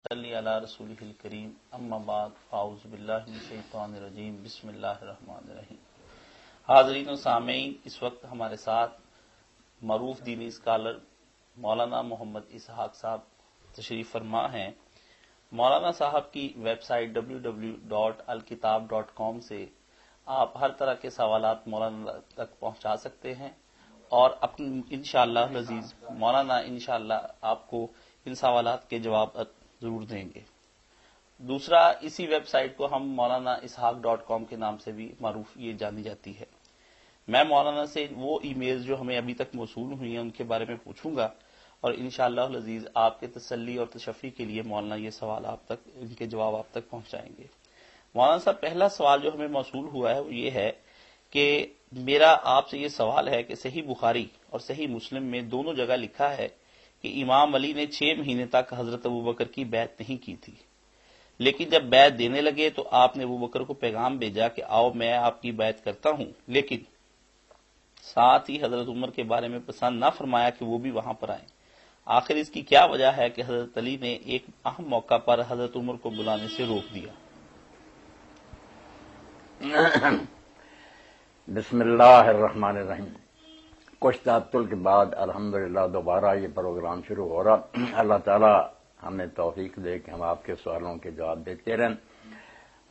صلی علی رسولہ الکریم اما بعد فاعوذ باللہ من الشیطان الرجیم بسم اللہ الرحمن الرحیم۔ حاضرین و سامعین، اس وقت ہمارے ساتھ معروف دینی اسکالر مولانا محمد اسحاق صاحب تشریف فرما ہیں۔ مولانا صاحب کی ویب سائٹ www.alkitab.com سے آپ ہر طرح کے سوالات مولانا تک پہنچا سکتے ہیں اور اپنے انشاءاللہ العزیز مولانا انشاءاللہ آپ کو ان سوالات کے جواب ضرور دیں گے۔ دوسرا، اسی ویب سائٹ کو ہم مولانا ishaq.com کے نام سے بھی معروف یہ جانی جاتی ہے۔ میں مولانا سے وہ ای میل جو ہمیں ابھی تک موصول ہوئی ہیں ان کے بارے میں پوچھوں گا اور انشاءاللہ العزیز آپ کے تسلی اور تشفی کے لیے مولانا یہ سوال آپ تک، ان کے جواب آپ تک پہنچائیں گے۔ مولانا صاحب، پہلا سوال جو ہمیں موصول ہوا ہے وہ یہ ہے کہ میرا آپ سے یہ سوال ہے کہ صحیح بخاری اور صحیح مسلم میں دونوں جگہ لکھا ہے کہ امام علی نے 6 مہینے تک حضرت ابوبکر کی بیعت نہیں کی تھی، لیکن جب بیعت دینے لگے تو آپ نے ابوبکر کو پیغام بھیجا کہ آؤ میں آپ کی بیعت کرتا ہوں، لیکن ساتھ ہی حضرت عمر کے بارے میں پسند نہ فرمایا کہ وہ بھی وہاں پر آئیں۔ آخر اس کی کیا وجہ ہے کہ حضرت علی نے ایک اہم موقع پر حضرت عمر کو بلانے سے روک دیا؟ بسم اللہ الرحمن الرحیم۔ کچھ تعطل کے بعد الحمدللہ دوبارہ یہ پروگرام شروع ہو رہا۔ اللہ تعالی ہمیں توفیق دے کہ ہم آپ کے سوالوں کے جواب دیتے رہیں۔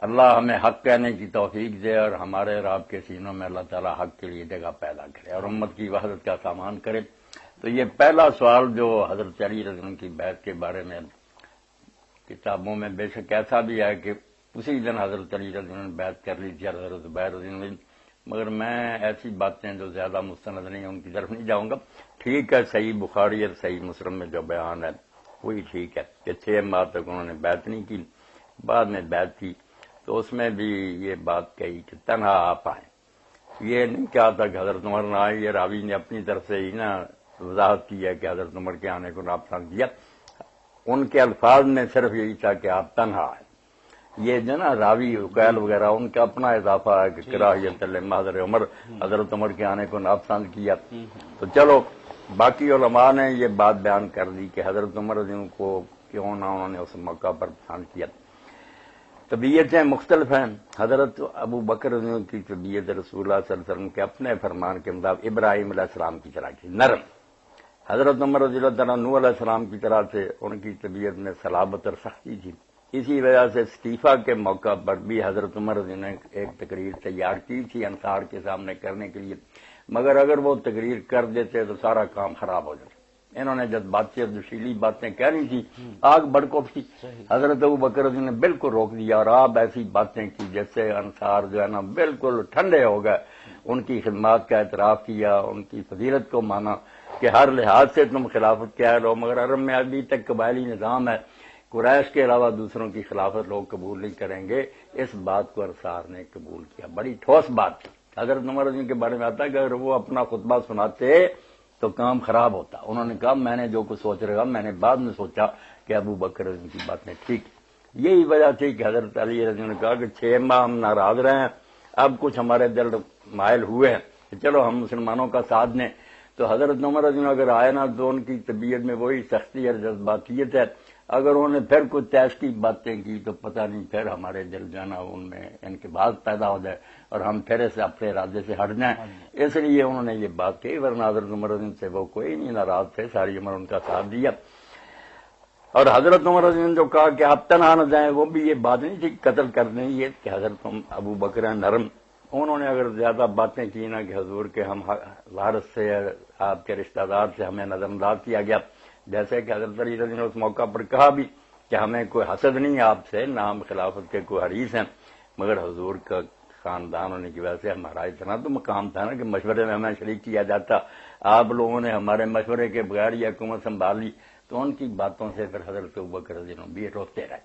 اللہ ہمیں حق کہنے کی توفیق دے اور ہمارے اور آپ کے سینوں میں اللہ تعالی حق کے لیے جگہ پیدا کرے اور امت کی وحدت کا سامان کرے۔ تو یہ پہلا سوال جو حضرت علی رضی اللہ عنہ کی بیعت کے بارے میں کتابوں میں بے شک ایسا بھی ہے کہ اسی دن حضرت علی رضی اللہ عنہ نے بیعت کر لی تھی حضرت زبیر رضی اللہ عنہ، مگر میں ایسی باتیں جو زیادہ مستند نہیں ان کی طرف نہیں جاؤں گا۔ ٹھیک ہے، صحیح بخاری اور صحیح مسلم میں جو بیان ہے وہی ٹھیک ہے کہ 6 ماہ تک انہوں نے بیعت نہیں کی، بعد میں بیعت کی تو اس میں بھی یہ بات کہی کہ تنہا آپ آئیں۔ یہ نہیں کہا تھا کہ حضرت عمر نہ آئے، یہ راوی نے اپنی طرف سے ہی نا وضاحت کی ہے کہ حضرت عمر کے آنے کو ناپسند کیا۔ ان کے الفاظ میں صرف یہی تھا کہ آپ تنہا آئیں۔ یہ جو نا راوی وکیل وغیرہ ان کا اپنا اضافہ ہے کہ کراہیت حضرت عمر، حضرت عمر کے آنے کو ناپسند کیا۔ تو چلو، باقی علماء نے یہ بات بیان کر دی کہ حضرت عمر رضی اللہ عنہ کو کیوں نہ انہوں نے اس موقع پر پسند کیا۔ طبیعتیں مختلف ہیں۔ حضرت ابو بکر رضی اللہ عنہ کی طبیعت رسول اللہ صلی اللہ علیہ وسلم کے اپنے فرمان کے مطابق ابراہیم علیہ السلام کی طرح کی نرم، حضرت عمر رضی اللہ تعالیٰ نوح علیہ السلام کی طرح سے ان کی طبیعت میں صلابت اور سختی تھی۔ اسی وجہ سے استعفیٰ کے موقع پر بھی حضرت عمر رضی اللہ عنہ نے ایک تقریر تیار کی تھی انصار کے سامنے کرنے کے لیے، مگر اگر وہ تقریر کر دیتے تو سارا کام خراب ہو جاتا۔ انہوں نے جذباتی اور جوشیلی باتیں کہنی تھی، آگ بڑکوف تھی، حضرت ابو بکر رضی اللہ عنہ نے بالکل روک دیا اور آپ ایسی باتیں کی جس سے انصار جو ہے نا بالکل ٹھنڈے ہو گئے، ان کی خدمات کا اعتراف کیا، ان کی فضیلت کو مانا کہ ہر لحاظ سے تم خلافت کیا لو، مگر عرب میں ابھی تک قبائلی نظام ہے، قریش کے علاوہ دوسروں کی خلافت لوگ قبول نہیں کریں گے۔ اس بات کو انصار نے قبول کیا، بڑی ٹھوس بات تھی۔ حضرت عمر رضی اللہ عنہ کے بارے میں آتا ہے کہ اگر وہ اپنا خطبہ سناتے تو کام خراب ہوتا۔ انہوں نے کہا میں نے جو کچھ سوچ رہا میں نے بعد میں سوچا کہ ابو بکر رضی اللہ عنہ کی باتیں ٹھیک۔ یہی وجہ تھی کہ حضرت علی رضی اللہ عنہ نے کہا کہ 6 ماہ ہم ناراض رہے ہیں، اب کچھ ہمارے دل مائل ہوئے ہیں کہ چلو ہم مسلمانوں کا ساتھ دیں۔ تو حضرت عمر رضی اللہ عنہ اگر آئے نا تو ان کی طبیعت میں وہی سختی اور جذباتیت ہے، اگر انہوں نے پھر کچھ تیش کی باتیں کی تو پتہ نہیں پھر ہمارے دل جو ہے نا ان میں انقباض پیدا ہو جائے اور ہم پھر سے اپنے ارادے سے ہٹ جائیں، اس لیے انہوں نے یہ بات کہی، ورنہ حضرت عمر رضی اللہ عنہ سے وہ کوئی نہیں ناراض تھے، ساری عمر ان کا ساتھ دیا۔ اور حضرت عمر رضی اللہ عنہ جو کہا کہ آپ تنہا نہ جائیں، وہ بھی یہ بات نہیں تھی قتل کر دیں، یہ کہ حضرت ابو بکر نرم، انہوں نے اگر زیادہ باتیں کی نا کہ حضور کے ہم وارث سے آپ کے رشتہ دار سے ہمیں نظر انداز کیا گیا، جیسے کہ حضرت علی رضی اللہ عنہ نے اس موقع پر کہا بھی کہ ہمیں کوئی حسد نہیں آپ سے، نہ ہم خلافت کے کوئی حریص ہیں، مگر حضور کا خاندان ہونے کی وجہ سے ہمارا اتنا تو مقام تھا نا کہ مشورے میں ہمیں شریک کیا جاتا، آپ لوگوں نے ہمارے مشورے کے بغیر یہ حکومت سنبھالی، تو ان کی باتوں سے پھر حضرت ابوبکر رضی اللہ عنہ بھی روتے رہے۔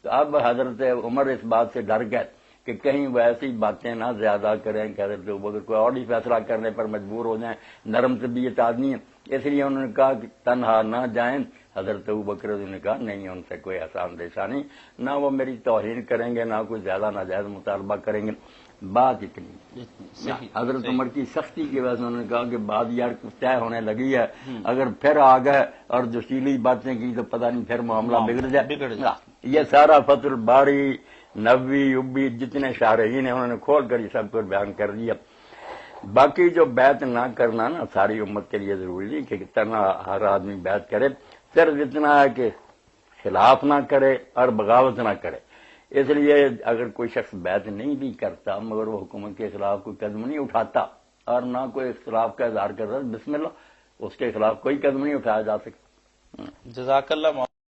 تو اب حضرت عمر اس بات سے ڈر گئے کہ کہیں وہ ایسی باتیں نہ زیادہ کریں کہ حضرت ابوبکر کوئی اور ہی فیصلہ کرنے پر مجبور ہو جائیں، نرم طبیعت آدمی ہے، اس لیے انہوں نے کہا کہ تنہا نہ جائیں۔ حضرت ابوبکر نے کہا نہیں، ان سے کوئی ایسا اندیشہ نہیں، نہ وہ میری توہین کریں گے، نہ کوئی زیادہ ناجائز مطالبہ کریں گے۔ بات اتنی حضرت عمر کی سختی کی وجہ سے انہوں نے کہا کہ بات یار طے ہونے لگی ہے، اگر پھر آ گئے اور جوشیلی باتیں کی تو پتہ نہیں پھر معاملہ بگڑ جائے۔ یہ سارا فتح الباری، نووی، ابی، جتنے شارحین ہیں انہوں نے کھول کر یہ سب کچھ بیان کر دیا۔ باقی جو بیعت نہ کرنا نا ساری امت کے لیے ضروری نہیں کہ اتنا ہر آدمی بیعت کرے، صرف اتنا ہے کہ خلاف نہ کرے اور بغاوت نہ کرے۔ اس لیے اگر کوئی شخص بیعت نہیں بھی کرتا مگر وہ حکومت کے خلاف کوئی قدم نہیں اٹھاتا اور نہ کوئی اختلاف کا اظہار کرتا، بسم اللہ، اس کے خلاف کوئی قدم نہیں اٹھایا جا سکتا۔ جزاک اللہ۔